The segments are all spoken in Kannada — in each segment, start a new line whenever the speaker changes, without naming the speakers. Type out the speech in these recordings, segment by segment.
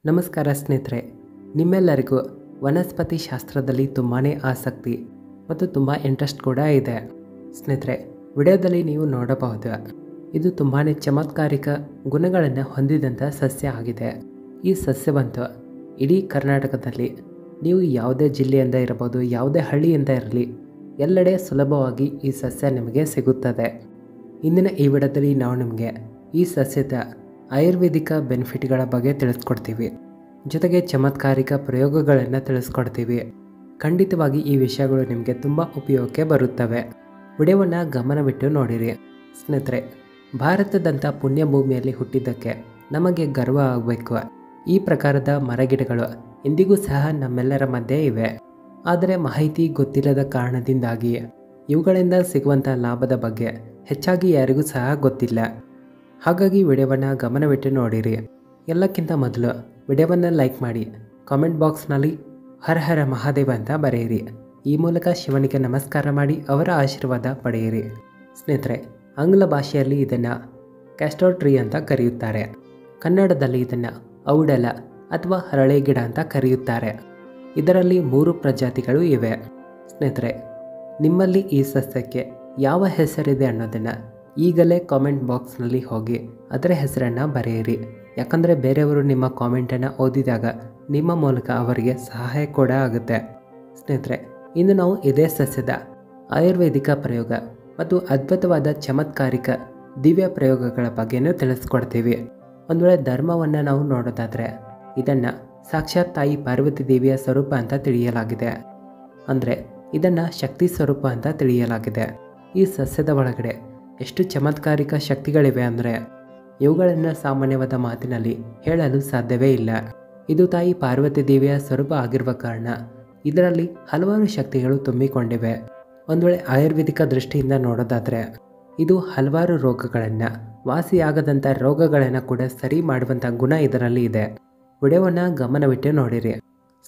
ನಮಸ್ಕಾರ ಸ್ನೇಹಿತರೆ, ನಿಮ್ಮೆಲ್ಲರಿಗೂ ವನಸ್ಪತಿ ಶಾಸ್ತ್ರದಲ್ಲಿ ತುಂಬಾ ಆಸಕ್ತಿ ಮತ್ತು ತುಂಬ ಇಂಟ್ರೆಸ್ಟ್ ಕೂಡ ಇದೆ. ಸ್ನೇಹಿತರೆ, ವಿಡಿಯೋದಲ್ಲಿ ನೀವು ನೋಡಬಹುದು, ಇದು ತುಂಬಾ ಚಮತ್ಕಾರಿಕ ಗುಣಗಳನ್ನು ಹೊಂದಿದಂಥ ಸಸ್ಯ ಆಗಿದೆ. ಈ ಸಸ್ಯವಂತೂ ಇಡೀ ಕರ್ನಾಟಕದಲ್ಲಿ ನೀವು ಯಾವುದೇ ಜಿಲ್ಲೆಯಿಂದ ಇರಬಹುದು, ಯಾವುದೇ ಹಳ್ಳಿಯಿಂದ ಇರಲಿ, ಎಲ್ಲೆಡೆ ಸುಲಭವಾಗಿ ಈ ಸಸ್ಯ ನಿಮಗೆ ಸಿಗುತ್ತದೆ. ಇಂದಿನ ಈ ವಿಡಿಯೋದಲ್ಲಿ ನಾವು ನಿಮಗೆ ಈ ಸಸ್ಯದ ಆಯುರ್ವೇದಿಕ ಬೆನಿಫಿಟ್ಗಳ ಬಗ್ಗೆ ತಿಳಿಸ್ಕೊಡ್ತೀವಿ. ಜೊತೆಗೆ ಚಮತ್ಕಾರಿಕ ಪ್ರಯೋಗಗಳನ್ನು ತಿಳಿಸ್ಕೊಡ್ತೀವಿ. ಖಂಡಿತವಾಗಿ ಈ ವಿಷಯಗಳು ನಿಮಗೆ ತುಂಬ ಉಪಯೋಗಕ್ಕೆ ಬರುತ್ತವೆ. ವಿಡಿಯೋವನ್ನು ಗಮನವಿಟ್ಟು ನೋಡಿರಿ. ಸ್ನೇಹಿತರೆ, ಭಾರತದಂಥ ಪುಣ್ಯ ಭೂಮಿಯಲ್ಲಿ ಹುಟ್ಟಿದ್ದಕ್ಕೆ ನಮಗೆ ಗರ್ವ ಆಗಬೇಕು. ಈ ಪ್ರಕಾರದ ಮರಗಿಡಗಳು ಇಂದಿಗೂ ಸಹ ನಮ್ಮೆಲ್ಲರ ಮಧ್ಯೆ ಇವೆ. ಆದರೆ ಮಾಹಿತಿ ಗೊತ್ತಿಲ್ಲದ ಕಾರಣದಿಂದಾಗಿ ಇವುಗಳಿಂದ ಸಿಗುವಂಥ ಲಾಭದ ಬಗ್ಗೆ ಹೆಚ್ಚಾಗಿ ಯಾರಿಗೂ ಸಹ ಗೊತ್ತಿಲ್ಲ. ಹಾಗಾಗಿ ವಿಡಿಯೋವನ್ನು ಗಮನವಿಟ್ಟು ನೋಡಿರಿ. ಎಲ್ಲಕ್ಕಿಂತ ಮೊದಲು ವಿಡಿಯೋವನ್ನು ಲೈಕ್ ಮಾಡಿ, ಕಾಮೆಂಟ್ ಬಾಕ್ಸ್ನಲ್ಲಿ ಹರ ಹರ ಮಹಾದೇವ ಅಂತ ಬರೆಯಿರಿ. ಈ ಮೂಲಕ ಶಿವನಿಗೆ ನಮಸ್ಕಾರ ಮಾಡಿ ಅವರ ಆಶೀರ್ವಾದ ಪಡೆಯಿರಿ. ಸ್ನೇಹಿತರೆ, ಆಂಗ್ಲ ಭಾಷೆಯಲ್ಲಿ ಇದನ್ನು ಕ್ಯಾಸ್ಟರ್ ಟ್ರೀ ಅಂತ ಕರೆಯುತ್ತಾರೆ. ಕನ್ನಡದಲ್ಲಿ ಇದನ್ನು ಔಡಲ ಅಥವಾ ಹರಳೆ ಗಿಡ ಅಂತ ಕರೆಯುತ್ತಾರೆ. ಇದರಲ್ಲಿ 3 ಪ್ರಜಾತಿಗಳು ಇವೆ. ಸ್ನೇಹಿತರೆ, ನಿಮ್ಮಲ್ಲಿ ಈ ಸಸ್ಯಕ್ಕೆ ಯಾವ ಹೆಸರಿದೆ ಅನ್ನೋದನ್ನು ಈಗಲೇ ಕಾಮೆಂಟ್ ಬಾಕ್ಸ್ನಲ್ಲಿ ಹೋಗಿ ಅದರ ಹೆಸರನ್ನು ಬರೆಯಿರಿ. ಯಾಕಂದರೆ ಬೇರೆಯವರು ನಿಮ್ಮ ಕಾಮೆಂಟನ್ನು ಓದಿದಾಗ ನಿಮ್ಮ ಮೂಲಕ ಅವರಿಗೆ ಸಹಾಯ ಕೂಡ ಆಗುತ್ತೆ. ಸ್ನೇಹಿತರೆ, ಇಂದು ನಾವು ಇದೇ ಸಸ್ಯದ ಆಯುರ್ವೇದಿಕ ಪ್ರಯೋಗ ಮತ್ತು ಅದ್ಭುತವಾದ ಚಮತ್ಕಾರಿಕ ದಿವ್ಯ ಪ್ರಯೋಗಗಳ ಬಗ್ಗೆನೂ ತಿಳಿಸ್ಕೊಡ್ತೀವಿ. ಒಂದು ವೇಳೆ ಧರ್ಮವನ್ನು ನಾವು ನೋಡೋದಾದರೆ ಇದನ್ನು ಸಾಕ್ಷಾತ್ ತಾಯಿ ಪಾರ್ವತಿ ದೇವಿಯ ಸ್ವರೂಪ ಅಂತ ತಿಳಿಯಲಾಗಿದೆ. ಅಂದರೆ ಇದನ್ನು ಶಕ್ತಿ ಸ್ವರೂಪ ಅಂತ ತಿಳಿಯಲಾಗಿದೆ. ಈ ಸಸ್ಯದ ಒಳಗಡೆ ಎಷ್ಟು ಚಮತ್ಕಾರಿಕ ಶಕ್ತಿಗಳಿವೆ ಅಂದರೆ ಇವುಗಳನ್ನು ಸಾಮಾನ್ಯವಾದ ಮಾತಿನಲ್ಲಿ ಹೇಳಲು ಸಾಧ್ಯವೇ ಇಲ್ಲ. ಇದು ತಾಯಿ ಪಾರ್ವತಿ ದೇವಿಯ ಸ್ವರೂಪ ಆಗಿರುವ ಕಾರಣ ಇದರಲ್ಲಿ ಹಲವಾರು ಶಕ್ತಿಗಳು ತುಂಬಿಕೊಂಡಿವೆ. ಒಂದು ವೇಳೆ ಆಯುರ್ವೇದಿಕ ದೃಷ್ಟಿಯಿಂದ ನೋಡೋದಾದರೆ ಇದು ಹಲವಾರು ರೋಗಗಳನ್ನು, ವಾಸಿಯಾಗದಂಥ ರೋಗಗಳನ್ನು ಕೂಡ ಸರಿ ಮಾಡುವಂಥ ಗುಣ ಇದರಲ್ಲಿ ಇದೆ. ವಿಡಿಯೋವನ್ನು ಗಮನವಿಟ್ಟು ನೋಡಿರಿ.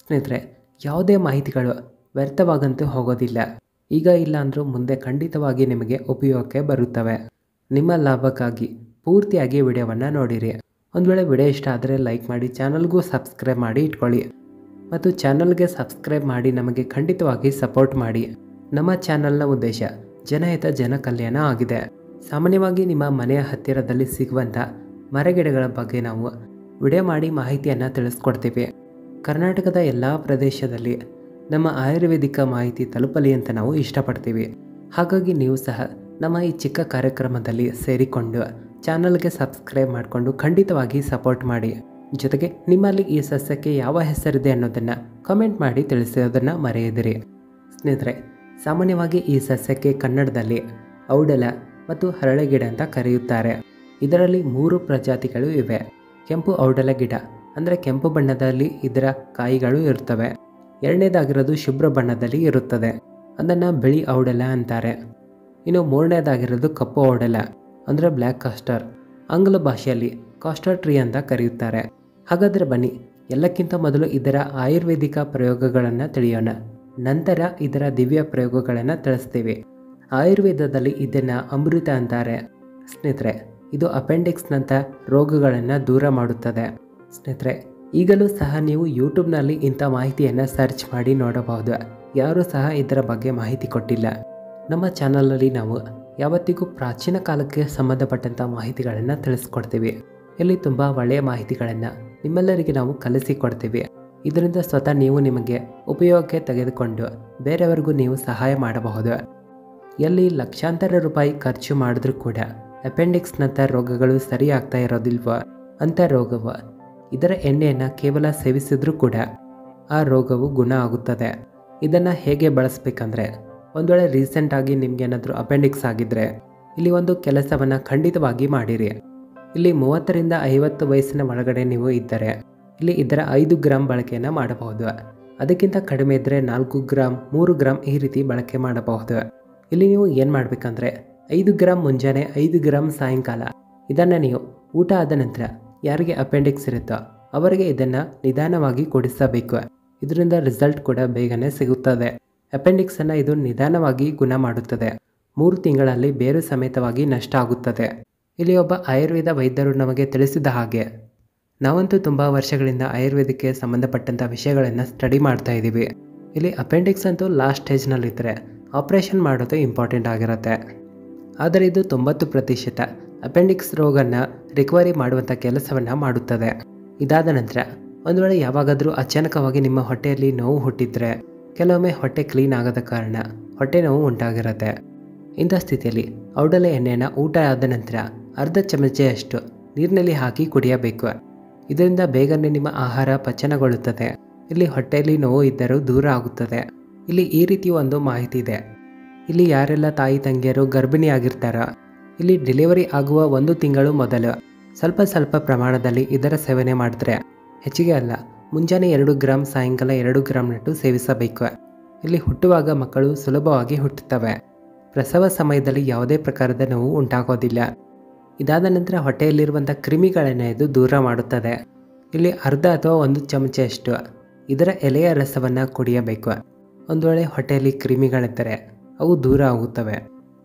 ಸ್ನೇಹಿತರೆ, ಯಾವುದೇ ಮಾಹಿತಿಗಳು ವ್ಯರ್ಥವಾಗಂತೂ ಹೋಗೋದಿಲ್ಲ. ಈಗ ಇಲ್ಲ ಅಂದರೂ ಮುಂದೆ ಖಂಡಿತವಾಗಿ ನಿಮಗೆ ಉಪಯೋಗಕ್ಕೆ ಬರುತ್ತವೆ. ನಿಮ್ಮ ಲಾಭಕ್ಕಾಗಿ ಪೂರ್ತಿಯಾಗಿ ವಿಡಿಯೋವನ್ನು ನೋಡಿರಿ. ಒಂದು ವೇಳೆ ವಿಡಿಯೋ ಇಷ್ಟ ಆದರೆ ಲೈಕ್ ಮಾಡಿ, ಚಾನಲ್ಗೂ ಸಬ್ಸ್ಕ್ರೈಬ್ ಮಾಡಿ ಇಟ್ಕೊಳ್ಳಿ. ಮತ್ತು ಚಾನಲ್ಗೆ ಸಬ್ಸ್ಕ್ರೈಬ್ ಮಾಡಿ ನಮಗೆ ಖಂಡಿತವಾಗಿ ಸಪೋರ್ಟ್ ಮಾಡಿ. ನಮ್ಮ ಚಾನಲ್ನ ಉದ್ದೇಶ ಜನಹಿತ ಜನ ಕಲ್ಯಾಣ ಆಗಿದೆ. ಸಾಮಾನ್ಯವಾಗಿ ನಿಮ್ಮ ಮನೆಯ ಹತ್ತಿರದಲ್ಲಿ ಸಿಗುವಂಥ ಮರಗಿಡಗಳ ಬಗ್ಗೆ ನಾವು ವಿಡಿಯೋ ಮಾಡಿ ಮಾಹಿತಿಯನ್ನು ತಿಳಿಸ್ಕೊಡ್ತೀವಿ. ಕರ್ನಾಟಕದ ಎಲ್ಲ ಪ್ರದೇಶದಲ್ಲಿ ನಮ್ಮ ಆಯುರ್ವೇದಿಕ ಮಾಹಿತಿ ತಲುಪಲಿ ಅಂತ ನಾವು ಇಷ್ಟಪಡ್ತೀವಿ. ಹಾಗಾಗಿ ನೀವು ಸಹ ನಮ್ಮ ಈ ಚಿಕ್ಕ ಕಾರ್ಯಕ್ರಮದಲ್ಲಿ ಸೇರಿಕೊಂಡು ಚಾನಲ್ಗೆ ಸಬ್ಸ್ಕ್ರೈಬ್ ಮಾಡಿಕೊಂಡು ಖಂಡಿತವಾಗಿ ಸಪೋರ್ಟ್ ಮಾಡಿ. ಜೊತೆಗೆ ನಿಮ್ಮಲ್ಲಿ ಈ ಸಸ್ಯಕ್ಕೆ ಯಾವ ಹೆಸರಿದೆ ಅನ್ನೋದನ್ನು ಕಮೆಂಟ್ ಮಾಡಿ ತಿಳಿಸೋದನ್ನು ಮರೆಯದಿರಿ. ಸ್ನೇಹಿತರೆ, ಸಾಮಾನ್ಯವಾಗಿ ಈ ಸಸ್ಯಕ್ಕೆ ಕನ್ನಡದಲ್ಲಿ ಔಡಲ ಮತ್ತು ಹರಳೆ ಗಿಡ ಅಂತ ಕರೆಯುತ್ತಾರೆ. ಇದರಲ್ಲಿ 3 ಪ್ರಜಾತಿಗಳು ಇವೆ. ಕೆಂಪು ಔಡಲ ಗಿಡ ಅಂದರೆ ಕೆಂಪು ಬಣ್ಣದಲ್ಲಿ ಇದರ ಕಾಯಿಗಳು ಇರ್ತವೆ. ಎರಡನೇದಾಗಿರೋದು ಶುಭ್ರ ಬಣ್ಣದಲ್ಲಿ ಇರುತ್ತದೆ, ಅದನ್ನು ಬಿಳಿ ಔಡಲ ಅಂತಾರೆ. ಇನ್ನು 3ನೇದಾಗಿರೋದು ಕಪ್ಪು ಔಡಲ ಅಂದರೆ ಬ್ಲ್ಯಾಕ್ ಕಾಸ್ಟರ್, ಆಂಗ್ಲ ಭಾಷೆಯಲ್ಲಿ ಕಾಸ್ಟರ್ ಟ್ರೀ ಅಂತ ಕರೆಯುತ್ತಾರೆ. ಹಾಗಾದರೆ ಬನ್ನಿ, ಎಲ್ಲಕ್ಕಿಂತ ಮೊದಲು ಇದರ ಆಯುರ್ವೇದಿಕ ಪ್ರಯೋಗಗಳನ್ನು ತಿಳಿಯೋಣ. ನಂತರ ಇದರ ದಿವ್ಯ ಪ್ರಯೋಗಗಳನ್ನು ತಿಳಿಸ್ತೀವಿ. ಆಯುರ್ವೇದದಲ್ಲಿ ಇದನ್ನು ಅಮೃತ ಅಂತಾರೆ. ಸ್ನೇಹಿತರೆ, ಇದು ಅಪೆಂಡಿಕ್ಸ್ನಂಥ ರೋಗಗಳನ್ನು ದೂರ ಮಾಡುತ್ತದೆ. ಸ್ನೇಹಿತರೆ, ಈಗಲೂ ಸಹ ನೀವು ಯೂಟ್ಯೂಬ್ನಲ್ಲಿ ಇಂಥ ಮಾಹಿತಿಯನ್ನು ಸರ್ಚ್ ಮಾಡಿ ನೋಡಬಹುದು. ಯಾರೂ ಸಹ ಇದರ ಬಗ್ಗೆ ಮಾಹಿತಿ ಕೊಟ್ಟಿಲ್ಲ. ನಮ್ಮ ಚಾನಲಲ್ಲಿ ನಾವು ಯಾವತ್ತಿಗೂ ಪ್ರಾಚೀನ ಕಾಲಕ್ಕೆ ಸಂಬಂಧಪಟ್ಟಂಥ ಮಾಹಿತಿಗಳನ್ನು ತಿಳಿಸ್ಕೊಡ್ತೀವಿ. ಇಲ್ಲಿ ತುಂಬ ಒಳ್ಳೆಯ ಮಾಹಿತಿಗಳನ್ನು ನಿಮ್ಮೆಲ್ಲರಿಗೆ ನಾವು ಕಲಿಸಿಕೊಡ್ತೀವಿ. ಇದರಿಂದ ಸ್ವತಃ ನೀವು ನಿಮಗೆ ಉಪಯೋಗಕ್ಕೆ ತೆಗೆದುಕೊಂಡು ಬೇರೆಯವರಿಗೂ ನೀವು ಸಹಾಯ ಮಾಡಬಹುದು. ಎಲ್ಲಿ ಲಕ್ಷಾಂತರ ರೂಪಾಯಿ ಖರ್ಚು ಮಾಡಿದ್ರೂ ಕೂಡ ಅಪೆಂಡಿಕ್ಸ್ನಂಥ ರೋಗಗಳು ಸರಿ ಆಗ್ತಾ ಇರೋದಿಲ್ವೋ ಅಂಥ ರೋಗವು ಇದರ ಎಣ್ಣೆಯನ್ನು ಕೇವಲ ಸೇವಿಸಿದ್ರೂ ಕೂಡ ಆ ರೋಗವು ಗುಣ ಆಗುತ್ತದೆ. ಇದನ್ನು ಹೇಗೆ ಬಳಸಬೇಕಂದ್ರೆ, ಒಂದು ವೇಳೆ ರೀಸೆಂಟಾಗಿ ನಿಮಗೇನಾದರೂ ಅಪೆಂಡಿಕ್ಸ್ ಆಗಿದ್ದರೆ ಇಲ್ಲಿ ಒಂದು ಕೆಲಸವನ್ನು ಖಂಡಿತವಾಗಿ ಮಾಡಿರಿ. ಇಲ್ಲಿ 30ರಿಂದ 50 ವಯಸ್ಸಿನ ಒಳಗಡೆ ನೀವು ಇದ್ದರೆ ಇಲ್ಲಿ ಇದರ 5 ಗ್ರಾಮ್ ಬಳಕೆಯನ್ನು ಮಾಡಬಹುದು. ಅದಕ್ಕಿಂತ ಕಡಿಮೆ ಇದ್ದರೆ 4 ಗ್ರಾಮ್, 3 ಗ್ರಾಮ್ ಈ ರೀತಿ ಬಳಕೆ ಮಾಡಬಹುದು. ಇಲ್ಲಿ ನೀವು ಏನು ಮಾಡಬೇಕಂದ್ರೆ 5 ಗ್ರಾಮ್ ಮುಂಜಾನೆ, 5 ಗ್ರಾಮ್ ಸಾಯಂಕಾಲ. ಇದನ್ನು ನೀವು ಊಟ ಆದ ನಂತರ ಯಾರಿಗೆ ಅಪೆಂಡಿಕ್ಸ್ ಇರುತ್ತೋ ಅವರಿಗೆ ಇದನ್ನು ನಿಧಾನವಾಗಿ ಕೊಡಿಸಬೇಕು. ಇದರಿಂದ ರಿಸಲ್ಟ್ ಕೂಡ ಬೇಗನೆ ಸಿಗುತ್ತದೆ. ಅಪೆಂಡಿಕ್ಸನ್ನು ಇದು ನಿಧಾನವಾಗಿ ಗುಣ ಮಾಡುತ್ತದೆ. 3 ತಿಂಗಳಲ್ಲಿ ಬೇರು ಸಮೇತವಾಗಿ ನಷ್ಟ ಆಗುತ್ತದೆ. ಇಲ್ಲಿ ಒಬ್ಬ ಆಯುರ್ವೇದ ವೈದ್ಯರು ನಮಗೆ ತಿಳಿಸಿದ ಹಾಗೆ ನಾವಂತೂ ತುಂಬ ವರ್ಷಗಳಿಂದ ಆಯುರ್ವೇದಕ್ಕೆ ಸಂಬಂಧಪಟ್ಟಂಥ ವಿಷಯಗಳನ್ನು ಸ್ಟಡಿ ಮಾಡ್ತಾ ಇದ್ದೀವಿ. ಇಲ್ಲಿ ಅಪೆಂಡಿಕ್ಸ್ ಅಂತೂ ಲಾಸ್ಟ್ ಸ್ಟೇಜ್ನಲ್ಲಿದ್ದರೆ ಆಪ್ರೇಷನ್ ಮಾಡೋದು ಇಂಪಾರ್ಟೆಂಟ್ ಆಗಿರುತ್ತೆ. ಆದರೆ ಇದು 90% ಅಪೆಂಡಿಕ್ಸ್ ರೋಗನ ರಿಕವರಿ ಮಾಡುವಂಥ ಕೆಲಸವನ್ನು ಮಾಡುತ್ತದೆ. ಇದಾದ ನಂತರ ಒಂದು ವೇಳೆ ಯಾವಾಗಾದರೂ ಅಚಾನಕವಾಗಿ ನಿಮ್ಮ ಹೊಟ್ಟೆಯಲ್ಲಿ ನೋವು ಹುಟ್ಟಿದ್ರೆ ಕೆಲವೊಮ್ಮೆ ಹೊಟ್ಟೆ ಕ್ಲೀನ್ ಆಗದ ಕಾರಣ ಹೊಟ್ಟೆ ನೋವು ಉಂಟಾಗಿರುತ್ತೆ. ಇಂಥ ಸ್ಥಿತಿಯಲ್ಲಿ ಔಡಲ ಎಣ್ಣೆಯನ್ನು ಊಟ ಆದ ನಂತರ ಅರ್ಧ ಚಮಚೆಯಷ್ಟು ನೀರಿನಲ್ಲಿ ಹಾಕಿ ಕುಡಿಯಬೇಕು. ಇದರಿಂದ ಬೇಗನೆ ನಿಮ್ಮ ಆಹಾರ ಪಚನಗೊಳ್ಳುತ್ತದೆ. ಇಲ್ಲಿ ಹೊಟ್ಟೆಯಲ್ಲಿ ನೋವು ಇದ್ದರೂ ದೂರ ಆಗುತ್ತದೆ. ಇಲ್ಲಿ ಈ ರೀತಿ ಒಂದು ಮಾಹಿತಿ ಇದೆ. ಇಲ್ಲಿ ಯಾರೆಲ್ಲ ತಾಯಿ ತಂಗಿಯರು ಗರ್ಭಿಣಿಯಾಗಿರ್ತಾರೋ ಇಲ್ಲಿ ಡೆಲಿವರಿ ಆಗುವ 1 ತಿಂಗಳು ಮೊದಲು ಸ್ವಲ್ಪ ಪ್ರಮಾಣದಲ್ಲಿ ಇದರ ಸೇವನೆ ಮಾಡಿದ್ರೆ, ಹೆಚ್ಚಿಗೆ ಅಲ್ಲ, ಮುಂಜಾನೆ 2 ಗ್ರಾಂ, ಸಾಯಂಕಾಲ 2 ಗ್ರಾಂನಷ್ಟು ಸೇವಿಸಬೇಕು. ಇಲ್ಲಿ ಹುಟ್ಟುವಾಗ ಮಕ್ಕಳು ಸುಲಭವಾಗಿ ಹುಟ್ಟುತ್ತವೆ. ಪ್ರಸವ ಸಮಯದಲ್ಲಿ ಯಾವುದೇ ಪ್ರಕಾರದ ನೋವು ಉಂಟಾಗೋದಿಲ್ಲ. ಇದಾದ ನಂತರ ಹೊಟ್ಟೆಯಲ್ಲಿರುವಂಥ ಕ್ರಿಮಿಗಳನ್ನು ಇದು ದೂರ ಮಾಡುತ್ತದೆ. ಇಲ್ಲಿ ಅರ್ಧ ಅಥವಾ 1 ಚಮಚೆಯಷ್ಟು ಇದರ ಎಲೆಯ ರಸವನ್ನು ಕುಡಿಯಬೇಕು. ಒಂದು ವೇಳೆ ಹೊಟ್ಟೆಯಲ್ಲಿ ಕ್ರಿಮಿಗಳಿದ್ದರೆ ಅವು ದೂರ ಆಗುತ್ತವೆ.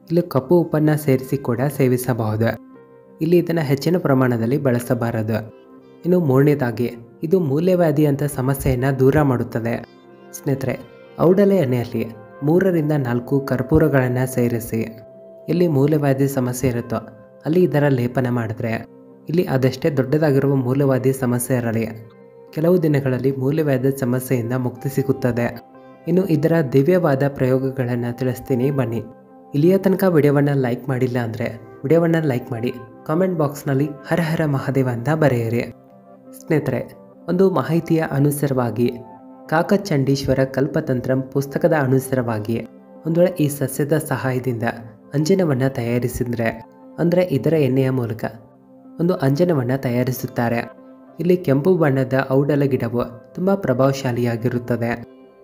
ಇಲ್ಲಿ ಕಪ್ಪು ಉಪ್ಪನ್ನು ಸೇರಿಸಿ ಕೂಡ ಸೇವಿಸಬಹುದು. ಇಲ್ಲಿ ಇದನ್ನು ಹೆಚ್ಚಿನ ಪ್ರಮಾಣದಲ್ಲಿ ಬಳಸಬಾರದು. ಇನ್ನು 3ನೇದಾಗಿ ಇದು ಮೂಲವ್ಯಾಧಿ ಅಂತ ಸಮಸ್ಯೆಯನ್ನು ದೂರ ಮಾಡುತ್ತದೆ. ಸ್ನೇಹಿತರೆ, ಔಡಲೆ ಎಣ್ಣೆಯಲ್ಲಿ 3ರಿಂದ 4 ಕರ್ಪೂರಗಳನ್ನು ಸೇರಿಸಿ ಇಲ್ಲಿ ಮೂಲವ್ಯಾಧಿ ಸಮಸ್ಯೆ ಇರುತ್ತೋ ಅಲ್ಲಿ ಇದರ ಲೇಪನ ಮಾಡಿದ್ರೆ ಇಲ್ಲಿ ಅದಷ್ಟೇ ದೊಡ್ಡದಾಗಿರುವ ಮೂಲವ್ಯಾಧಿ ಸಮಸ್ಯೆ ಇರಲಿ ಕೆಲವು ದಿನಗಳಲ್ಲಿ ಮೂಲವ್ಯಾಧಿ ಸಮಸ್ಯೆಯಿಂದ ಮುಕ್ತಿ ಸಿಗುತ್ತದೆ. ಇನ್ನು ಇದರ ದಿವ್ಯವಾದ ಪ್ರಯೋಗಗಳನ್ನು ತಿಳಿಸ್ತೀನಿ, ಬನ್ನಿ. ಇಲ್ಲಿಯ ತನಕ ವಿಡಿಯೋವನ್ನು ಲೈಕ್ ಮಾಡಿಲ್ಲ ಅಂದರೆ ವಿಡಿಯೋವನ್ನು ಲೈಕ್ ಮಾಡಿ, ಕಾಮೆಂಟ್ ಬಾಕ್ಸ್ನಲ್ಲಿ ಹರ ಹರ ಮಹಾದೇವ ಅಂತ ಬರೆಯಿರಿ. ಸ್ನೇಹಿತರೆ, ಒಂದು ಮಾಹಿತಿಯ ಅನುಸಾರವಾಗಿ ಕಾಕಚಂಡೀಶ್ವರ ಕಲ್ಪತಂತ್ರಂ ಪುಸ್ತಕದ ಅನುಸಾರವಾಗಿ ಒಂದು ವೇಳೆ ಈ ಸಸ್ಯದ ಸಹಾಯದಿಂದ ಅಂಜನವನ್ನು ತಯಾರಿಸಿದರೆ, ಅಂದರೆ ಇದರ ಎಣ್ಣೆಯ ಮೂಲಕ ಒಂದು ಅಂಜನವನ್ನು ತಯಾರಿಸುತ್ತಾರೆ. ಇಲ್ಲಿ ಕೆಂಪು ಬಣ್ಣದ ಔಡಲ ಗಿಡವು ತುಂಬ ಪ್ರಭಾವಶಾಲಿಯಾಗಿರುತ್ತದೆ.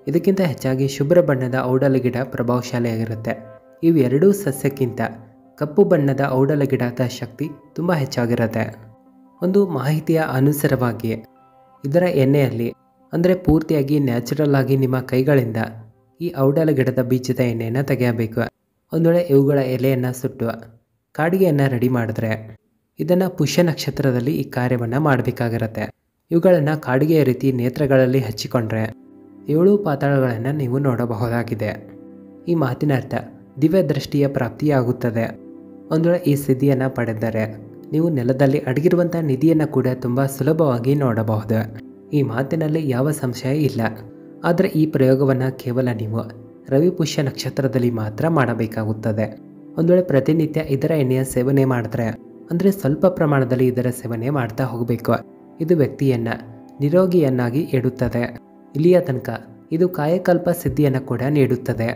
ಇದಕ್ಕಿಂತ ಹೆಚ್ಚಾಗಿ ಶುಭ್ರ ಬಣ್ಣದ ಔಡಲ ಗಿಡ ಪ್ರಭಾವಶಾಲಿಯಾಗಿರುತ್ತೆ. ಇವೆರಡೂ ಸಸ್ಯಕ್ಕಿಂತ ಕಪ್ಪು ಬಣ್ಣದ ಔಡಲ ಗಿಡದ ಶಕ್ತಿ ತುಂಬ ಹೆಚ್ಚಾಗಿರುತ್ತೆ. ಒಂದು ಮಾಹಿತಿಯ ಅನುಸಾರವಾಗಿ ಇದರ ಎಣ್ಣೆಯಲ್ಲಿ, ಅಂದರೆ ಪೂರ್ತಿಯಾಗಿ ನ್ಯಾಚುರಲ್ ಆಗಿ ನಿಮ್ಮ ಕೈಗಳಿಂದ ಈ ಔಡಲ ಗಿಡದ ಬೀಜದ ಎಣ್ಣೆಯನ್ನು ತೆಗೆಯಬೇಕು. ಒಂದು ವೇಳೆ ಇವುಗಳ ಎಲೆಯನ್ನು ಸುಟ್ಟು ಕಾಡಿಗೆಯನ್ನು ರೆಡಿ ಮಾಡಿದ್ರೆ ಇದನ್ನು ಪುಷ್ಯ ನಕ್ಷತ್ರದಲ್ಲಿ ಈ ಕಾರ್ಯವನ್ನು ಮಾಡಬೇಕಾಗಿರುತ್ತೆ. ಇವುಗಳನ್ನು ಕಾಡಿಗೆಯ ರೀತಿ ನೇತ್ರಗಳಲ್ಲಿ ಹಚ್ಚಿಕೊಂಡ್ರೆ 7 ಪಾತಾಳಗಳನ್ನು ನೀವು ನೋಡಬಹುದಾಗಿದೆ. ಈ ಮಾತಿನ ಅರ್ಥ ದಿವ್ಯ ದೃಷ್ಟಿಯ ಪ್ರಾಪ್ತಿಯಾಗುತ್ತದೆ. ಒಂದು ವೇಳೆ ಈ ಸಿದ್ಧಿಯನ್ನು ಪಡೆದರೆ ನೀವು ನೆಲದಲ್ಲಿ ಅಡಗಿರುವಂಥ ನಿಧಿಯನ್ನು ಕೂಡ ತುಂಬ ಸುಲಭವಾಗಿ ನೋಡಬಹುದು. ಈ ಮಾತಿನಲ್ಲಿ ಯಾವ ಸಂಶಯ ಇಲ್ಲ. ಆದರೆ ಈ ಪ್ರಯೋಗವನ್ನು ಕೇವಲ ನೀವು ರವಿ ಪುಷ್ಯ ನಕ್ಷತ್ರದಲ್ಲಿ ಮಾತ್ರ ಮಾಡಬೇಕಾಗುತ್ತದೆ. ಒಂದು ವೇಳೆ ಪ್ರತಿನಿತ್ಯ ಇದರ ಎಣ್ಣೆಯ ಸೇವನೆ ಮಾಡಿದ್ರೆ, ಅಂದರೆ ಸ್ವಲ್ಪ ಪ್ರಮಾಣದಲ್ಲಿ ಇದರ ಸೇವನೆ ಮಾಡ್ತಾ ಹೋಗಬೇಕು, ಇದು ವ್ಯಕ್ತಿಯನ್ನು ನಿರೋಗಿಯನ್ನಾಗಿ ಇಡುತ್ತದೆ. ಇಲ್ಲಿಯ ತನಕ ಇದು ಕಾಯಕಲ್ಪ ಸಿದ್ಧಿಯನ್ನು ಕೂಡ ನೀಡುತ್ತದೆ.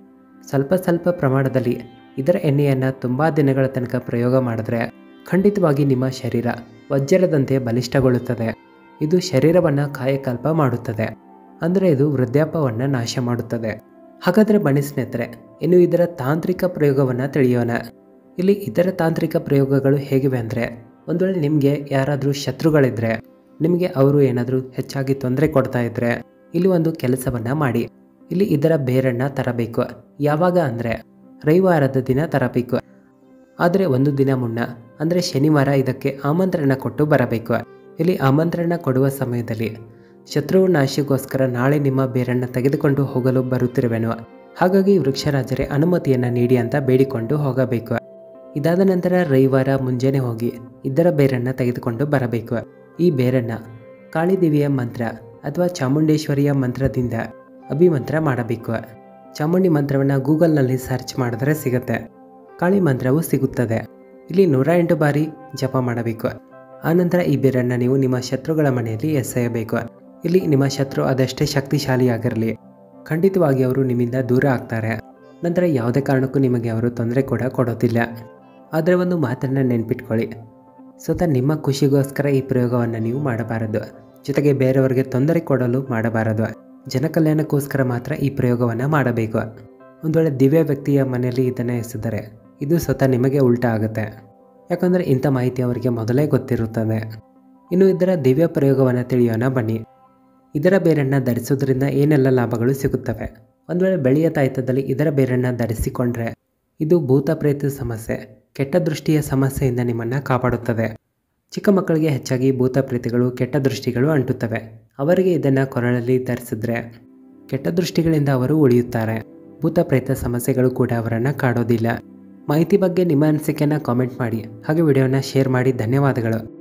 ಸ್ವಲ್ಪ ಪ್ರಮಾಣದಲ್ಲಿ ಇದರ ಎಣ್ಣೆಯನ್ನು ತುಂಬ ದಿನಗಳ ತನಕ ಪ್ರಯೋಗ ಮಾಡಿದ್ರೆ ಖಂಡಿತವಾಗಿ ನಿಮ್ಮ ಶರೀರ ವಜ್ರದಂತೆ ಬಲಿಷ್ಠಗೊಳ್ಳುತ್ತದೆ. ಇದು ಶರೀರವನ್ನು ಕಾಯಕಲ್ಪ ಮಾಡುತ್ತದೆ, ಅಂದರೆ ಇದು ವೃದ್ಧಾಪ್ಯವನ್ನು ನಾಶ ಮಾಡುತ್ತದೆ. ಹಾಗಾದರೆ ಬನ್ನಿ ಸ್ನೇಹಿತರೆ, ಇನ್ನು ಇದರ ತಾಂತ್ರಿಕ ಪ್ರಯೋಗವನ್ನು ತಿಳಿಯೋಣ. ಇಲ್ಲಿ ಇದರ ತಾಂತ್ರಿಕ ಪ್ರಯೋಗಗಳು ಹೇಗಿವೆ ಅಂದರೆ, ಒಂದು ವೇಳೆ ನಿಮಗೆ ಯಾರಾದರೂ ಶತ್ರುಗಳಿದ್ರೆ, ನಿಮಗೆ ಅವರು ಏನಾದರೂ ಹೆಚ್ಚಾಗಿ ತೊಂದರೆ ಕೊಡ್ತಾ ಇದ್ದರೆ ಇಲ್ಲಿ ಒಂದು ಕೆಲಸವನ್ನು ಮಾಡಿ. ಇಲ್ಲಿ ಇದರ ಬೇರನ್ನು ತರಬೇಕು. ಯಾವಾಗ ಅಂದರೆ ರವಿವಾರದ ದಿನ ತರಬೇಕು. ಆದರೆ ಒಂದು ದಿನ ಮುನ್ನ, ಅಂದರೆ ಶನಿವಾರ ಇದಕ್ಕೆ ಆಮಂತ್ರಣ ಕೊಟ್ಟು ಬರಬೇಕು. ಇಲ್ಲಿ ಆಮಂತ್ರಣ ಕೊಡುವ ಸಮಯದಲ್ಲಿ ಶತ್ರು ನಾಶಿಗೋಸ್ಕರ ನಾಳೆ ನಿಮ್ಮ ಬೇರನ್ನು ತೆಗೆದುಕೊಂಡು ಹೋಗಲು ಬರುತ್ತಿರುವೆನು, ಹಾಗಾಗಿ ವೃಕ್ಷರಾಜರೇ ಅನುಮತಿಯನ್ನು ನೀಡಿ ಅಂತ ಬೇಡಿಕೊಂಡು ಹೋಗಬೇಕು. ಇದಾದ ನಂತರ ರವಿವಾರ ಮುಂಜಾನೆ ಹೋಗಿ ಇದರ ಬೇರನ್ನು ತೆಗೆದುಕೊಂಡು ಬರಬೇಕು. ಈ ಬೇರನ್ನು ಕಾಳಿದೇವಿಯ ಮಂತ್ರ ಅಥವಾ ಚಾಮುಂಡೇಶ್ವರಿಯ ಮಂತ್ರದಿಂದ ಅಭಿಮಂತ್ರ ಮಾಡಬೇಕು. ಚಾಮುಂಡಿ ಮಂತ್ರವನ್ನು ಗೂಗಲ್ನಲ್ಲಿ ಸರ್ಚ್ ಮಾಡಿದ್ರೆ ಸಿಗುತ್ತೆ. ಕಾಳಿ ಮಂತ್ರವು ಸಿಗುತ್ತದೆ. ಇಲ್ಲಿ 108 ಬಾರಿ ಜಪ ಮಾಡಬೇಕು. ಆನಂತರ ಈ ಬೇರನ್ನು ನೀವು ನಿಮ್ಮ ಶತ್ರುಗಳ ಮನೆಯಲ್ಲಿ ಎಸೆಯಬೇಕು. ಇಲ್ಲಿ ನಿಮ್ಮ ಶತ್ರು ಅದಷ್ಟೇ ಶಕ್ತಿಶಾಲಿಯಾಗಿರಲಿ, ಖಂಡಿತವಾಗಿ ಅವರು ನಿಮ್ಮಿಂದ ದೂರ ಆಗ್ತಾರೆ. ನಂತರ ಯಾವುದೇ ಕಾರಣಕ್ಕೂ ನಿಮಗೆ ಅವರು ತೊಂದರೆ ಕೂಡ ಕೊಡೋದಿಲ್ಲ. ಆದರೆ ಒಂದು ಮಾತನ್ನು ನೆನ್ಪಿಟ್ಕೊಳ್ಳಿ, ಸ್ವತಃ ನಿಮ್ಮ ಖುಷಿಗೋಸ್ಕರ ಈ ಪ್ರಯೋಗವನ್ನು ನೀವು ಮಾಡಬಾರದು. ಜೊತೆಗೆ ಬೇರೆಯವರಿಗೆ ತೊಂದರೆ ಕೊಡಲು ಮಾಡಬಾರದು. ಜನಕಲ್ಯಾಣಕ್ಕೋಸ್ಕರ ಮಾತ್ರ ಈ ಪ್ರಯೋಗವನ್ನು ಮಾಡಬೇಕು. ಒಂದು ವೇಳೆ ದಿವ್ಯ ವ್ಯಕ್ತಿಯ ಮನೆಯಲ್ಲಿ ಇದನ್ನು ಎಸೆದರೆ ಇದು ಸ್ವತಃ ನಿಮಗೆ ಉಲ್ಟಾ ಆಗುತ್ತೆ. ಯಾಕಂದರೆ ಇಂಥ ಮಾಹಿತಿ ಅವರಿಗೆ ಮೊದಲೇ ಗೊತ್ತಿರುತ್ತದೆ. ಇನ್ನು ಇದರ ದಿವ್ಯ ಪ್ರಯೋಗವನ್ನು ತಿಳಿಯೋಣ ಬನ್ನಿ. ಇದರ ಬೇರನ್ನು ಧರಿಸೋದ್ರಿಂದ ಏನೆಲ್ಲ ಲಾಭಗಳು ಸಿಗುತ್ತವೆ. ಒಂದು ವೇಳೆ ಬೆಳೆಯ ತಾಯ್ತದಲ್ಲಿ ಇದರ ಬೇರನ್ನು ಧರಿಸಿಕೊಂಡ್ರೆ ಇದು ಭೂತ ಪ್ರೇತ ಸಮಸ್ಯೆ, ಕೆಟ್ಟ ದೃಷ್ಟಿಯ ಸಮಸ್ಯೆಯಿಂದ ನಿಮ್ಮನ್ನು ಕಾಪಾಡುತ್ತದೆ. ಚಿಕ್ಕ ಮಕ್ಕಳಿಗೆ ಹೆಚ್ಚಾಗಿ ಭೂತ ಪ್ರೇತಗಳು ಕೆಟ್ಟ ದೃಷ್ಟಿಗಳು ಅಂಟುತ್ತವೆ. ಅವರಿಗೆ ಇದನ್ನು ಕೊರಳಲ್ಲಿ ಧರಿಸಿದ್ರೆ ಕೆಟ್ಟ ದೃಷ್ಟಿಗಳಿಂದ ಅವರು ಉಳಿಯುತ್ತಾರೆ. ಭೂತ ಪ್ರೇತ ಸಮಸ್ಯೆಗಳು ಕೂಡ ಅವರನ್ನು ಕಾಡೋದಿಲ್ಲ. ಮಾಹಿತಿ ಬಗ್ಗೆ ನಿಮ್ಮ ಅನಿಸಿಕೆಯನ್ನು ಕಾಮೆಂಟ್ ಮಾಡಿ, ಹಾಗೆ ವಿಡಿಯೋನ ಶೇರ್ ಮಾಡಿ. ಧನ್ಯವಾದಗಳು.